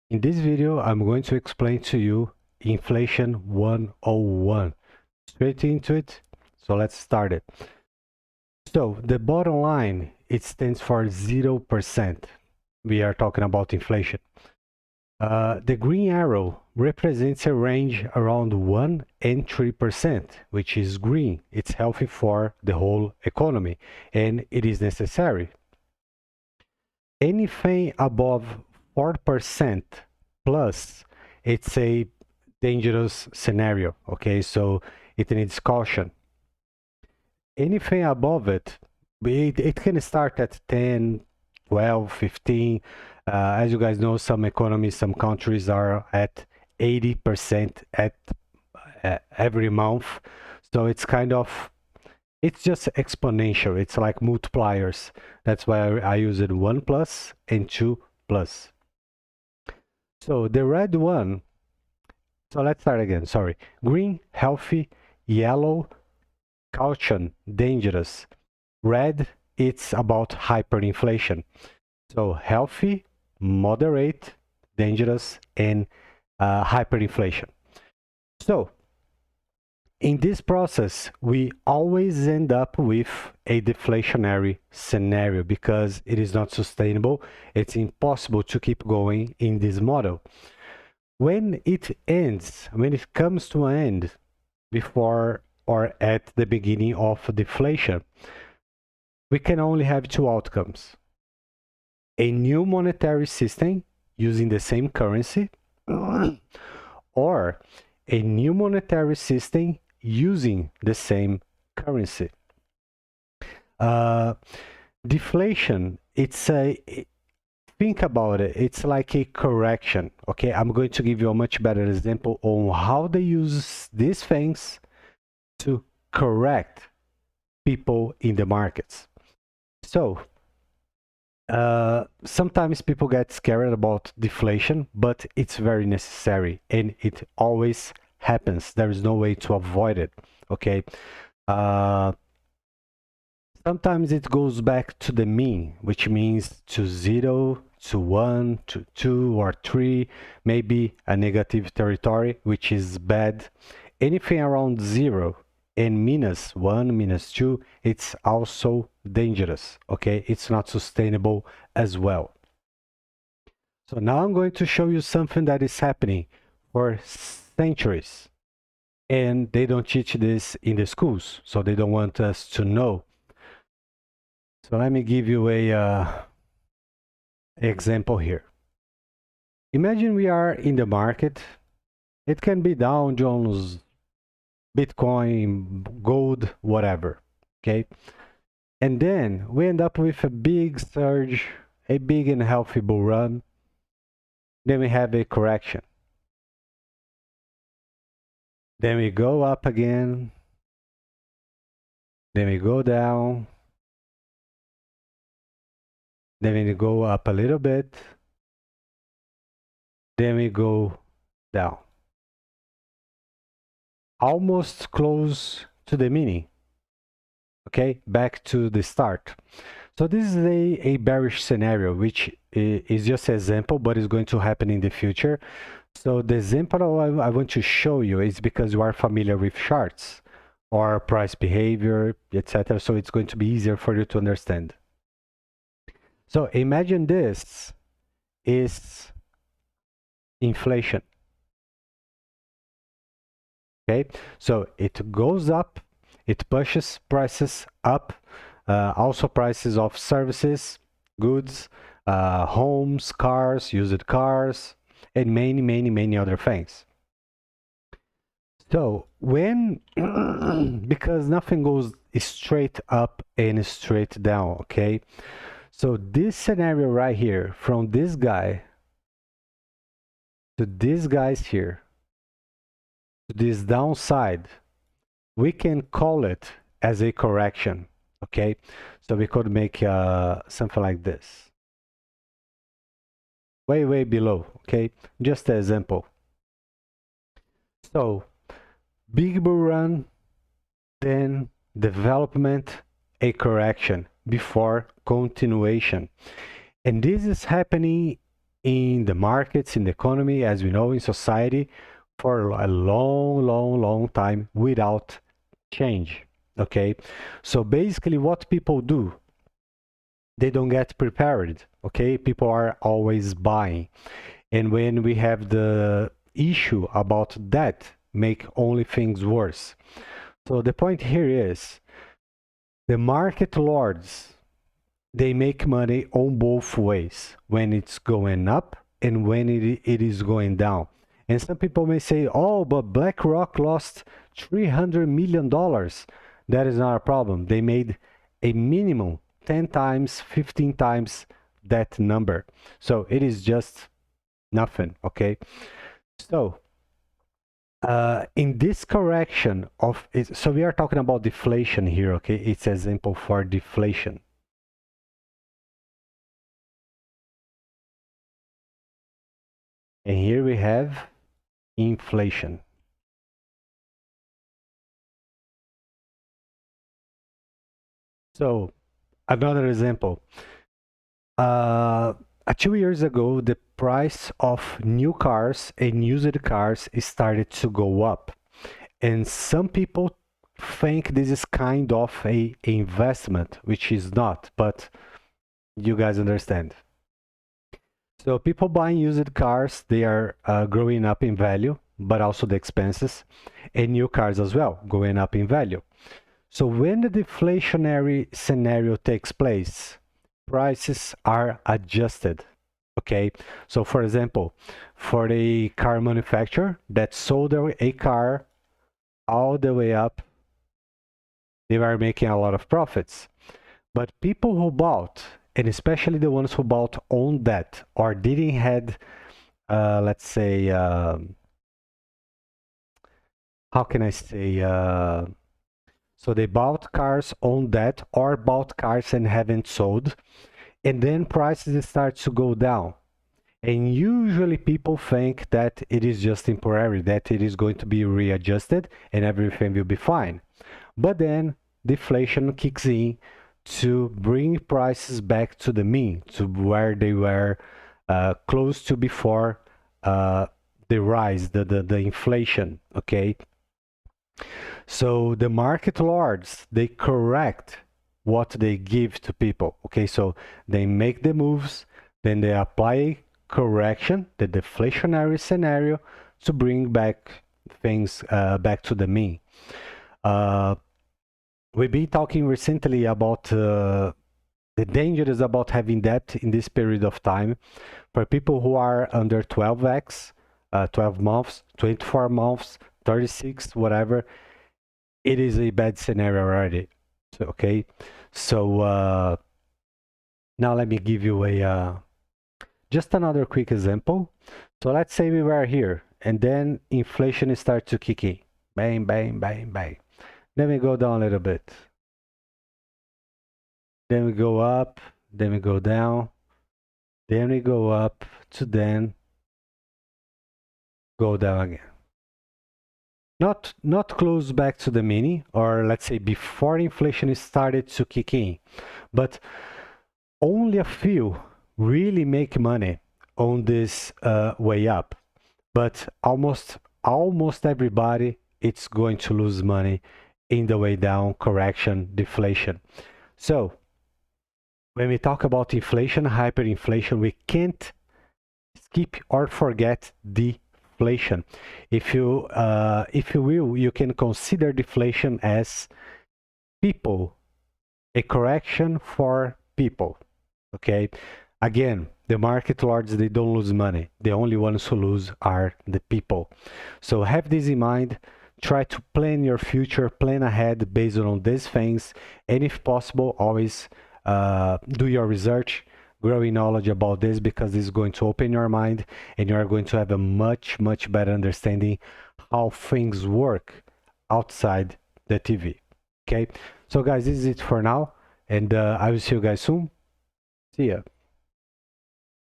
In this video, I'm going to explain to you Inflation 101. Straight into it, so let's start it. So the bottom line, it stands for 0%. We are talking about inflation. The green arrow represents a range around 1 and 3%, which is green. It's healthy for the whole economy, and it is necessary. Anything above 4% plus, it's a dangerous scenario, okay? So it needs caution. Anything above it, it can start at 10, 12, 15. As you guys know, some economies, some countries are at 80% at every month. So it's kind of, it's just exponential. It's like multipliers. That's why I use it 1 plus and 2 plus. So the red one, so let's start again, sorry. Green, healthy. Yellow, caution, dangerous. Red, it's about hyperinflation. So healthy, moderate, dangerous, and hyperinflation. So in this process, we always end up with a deflationary scenario because it is not sustainable. It's impossible to keep going in this model. When it ends, when it comes to an end, before or at the beginning of deflation, we can only have two outcomes. A new monetary system using the same currency, or a new monetary system using the same currency. Deflation, it's a, think about it, it's like a correction, okay? I'm going to give you a much better example on how they use these things to correct people in the markets. So, sometimes people get scared about deflation, but it's very necessary and it always happens. There is no way to avoid it, okay? Sometimes it goes back to the mean, which means to 0, to 1, to 2 or 3, maybe a negative territory, which is bad. Anything around 0 and -1, -2, it's also dangerous, okay? It's not sustainable as well. So now I'm going to show you something that is happening for centuries. And they don't teach this in the schools, so they don't want us to know. So let me give you a example here. Imagine we are in the market. It can be Dow Jones, Bitcoin, gold, whatever, okay? And then we end up with a big surge, a big and healthy bull run. Then we have a correction. Then we go up again. Then we go down. Then we go up a little bit. Then we go down. Almost close to the meaning. Okay, back to the start. So this is a bearish scenario, which is just an example, but is going to happen in the future. So the example I want to show you is because you are familiar with charts or price behavior, etc. So it's going to be easier for you to understand. So imagine this is inflation. Okay, so it goes up, it pushes prices up, also prices of services, goods, homes, cars, used cars, and many other things. So when, because nothing goes straight up and straight down, okay? So this scenario right here, from this guy to these guys here, to this downside, we can call it as a correction, okay? So we could make something like this. Way below, okay? Just an example. So big bull run, then development, a correction before continuation. And this is happening in the markets, in the economy, as we know, in society, for a long time without change. Okay, so basically what people do, they don't get prepared. Okay, people are always buying, and when we have the issue about that, make only things worse. So the point here is the market lords, they make money on both ways, when it's going up and when it is going down. And some people may say, oh, but BlackRock lost $300 million. That is not a problem. They made a minimum 10 times, 15 times that number. So it is just nothing, okay? So in this correction of it, so we are talking about deflation here, okay? It's an example for deflation. And here we have inflation. So another example. 2 years ago, the price of new cars and used cars started to go up. And some people think this is kind of a investment, which is not, but you guys understand. So people buying used cars, they are growing up in value, but also the expenses, and new cars as well, going up in value. So when the deflationary scenario takes place, prices are adjusted. Okay, so for example, for the car manufacturer that sold a car all the way up, they were making a lot of profits. But people who bought, and especially the ones who bought on debt or didn't had, let's say, how can I say, so they bought cars on debt or bought cars and haven't sold, and then prices start to go down. And usually people think that it is just temporary, that it is going to be readjusted and everything will be fine. But then deflation kicks in to bring prices back to the mean, to where they were close to before the rise, the inflation, okay? So the market lords, they correct what they give to people, okay? So they make the moves, then they apply correction, the deflationary scenario, to bring back things back to the mean. We've been talking recently about the dangers about having debt in this period of time. For people who are under 12x, 12 months, 24 months, 36, whatever, it is a bad scenario already. So, okay, so now let me give you a just another quick example. So let's say we were here, and then inflation starts to kick in. Bang, bang, bang, bang. Then we go down a little bit. Then we go up, then we go down, then we go up to then go down again. Not close back to the mini, or let's say before inflation started to kick in, but only a few really make money on this way up. But almost everybody, it's going to lose money in the way down, correction, deflation. So when we talk about inflation, hyperinflation, we can't skip or forget deflation. If you will, you can consider deflation as people, a correction for people. Okay, again, the market lords, they don't lose money. The only ones who lose are the people. So have this in mind. Try to plan your future, plan ahead based on these things, and if possible, always do your research, growing knowledge about this, because this is going to open your mind and you are going to have a much better understanding how things work outside the TV. Okay, so guys, this is it for now, and I will see you guys soon. See ya.